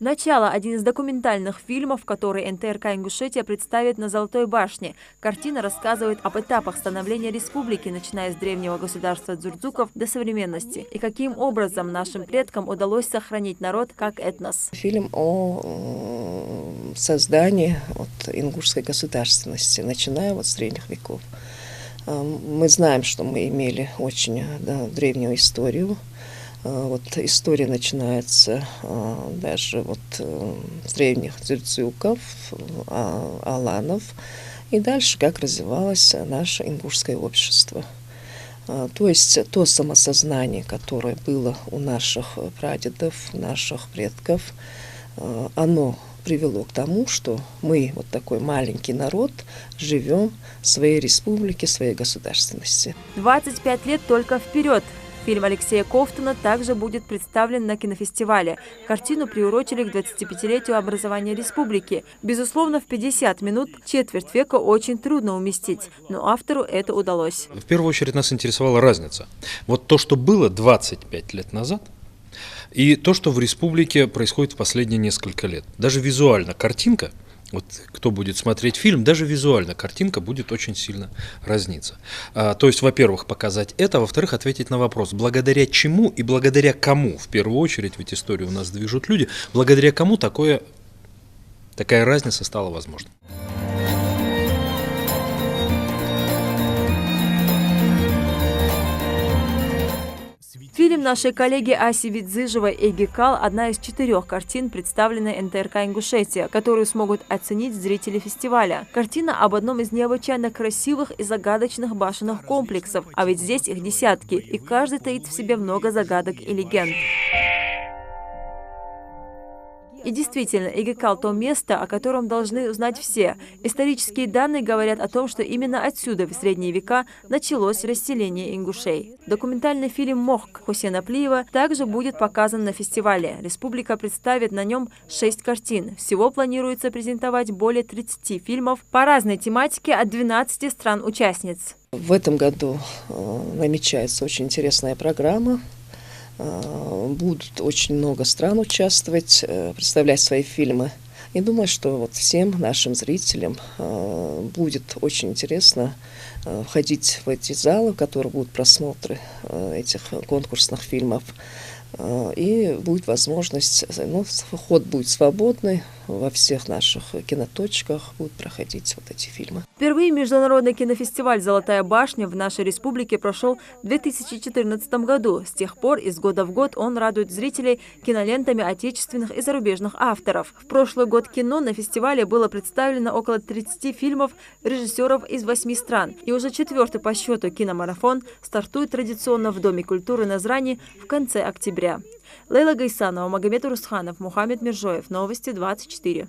«Начало» – один из документальных фильмов, который НТРК Ингушетия представит на Золотой башне. Картина рассказывает об этапах становления республики, начиная с древнего государства дзурдзуков до современности, и каким образом нашим предкам удалось сохранить народ как этнос. Фильм о создании ингушской государственности, начиная с древних веков. Мы знаем, что мы имели очень древнюю историю. История начинается даже с древних дзурдзуков, аланов, и дальше как развивалось наше ингушское общество. То есть то самосознание, которое было у наших прадедов, наших предков, оно привело к тому, что мы, такой маленький народ, живем в своей республике, в своей государственности. 25 лет только вперед! Фильм Алексея Ковтуна также будет представлен на кинофестивале. Картину приурочили к 25-летию образования республики. Безусловно, в 50 минут четверть века очень трудно уместить, но автору это удалось. В первую очередь нас интересовала разница. То, что было 25 лет назад, и то, что в республике происходит в последние несколько лет. Даже визуально картинка, кто будет смотреть фильм, даже визуально картинка будет очень сильно разниться. То есть, во-первых, показать это, во-вторых, ответить на вопрос, благодаря чему и благодаря кому, в первую очередь, ведь историю у нас движут люди, благодаря кому такая разница стала возможной. Фильм нашей коллеги Аси Видзыжевой «Эгекал» – одна из 4 картин, представленной НТРК Ингушетия, которую смогут оценить зрители фестиваля. Картина об одном из необычайно красивых и загадочных башенных комплексов, а ведь здесь их десятки, и каждый таит в себе много загадок и легенд. И действительно, Эгекал – то место, о котором должны узнать все. Исторические данные говорят о том, что именно отсюда в средние века началось расселение ингушей. Документальный фильм «Мохк» Хусена Плиева также будет показан на фестивале. Республика представит на нем 6 картин. Всего планируется презентовать более 30 фильмов по разной тематике от 12 стран-участниц. В этом году намечается очень интересная программа. Будут очень много стран участвовать, представлять свои фильмы. И думаю, что всем нашим зрителям будет очень интересно входить в эти залы, в которых будут просмотры этих конкурсных фильмов. И будет возможность, вход будет свободный, во всех наших киноточках будут проходить эти фильмы. Впервые международный кинофестиваль «Золотая башня» в нашей республике прошел в 2014 году. С тех пор из года в год он радует зрителей кинолентами отечественных и зарубежных авторов. В прошлый год кино на фестивале было представлено около 30 фильмов режиссеров из 8 стран. И уже 4-й по счету киномарафон стартует традиционно в Доме культуры Назрани в конце октября. Лейла Гайсанова, Магомед Урусханов, Мухаммед Миржоев. Новости 24.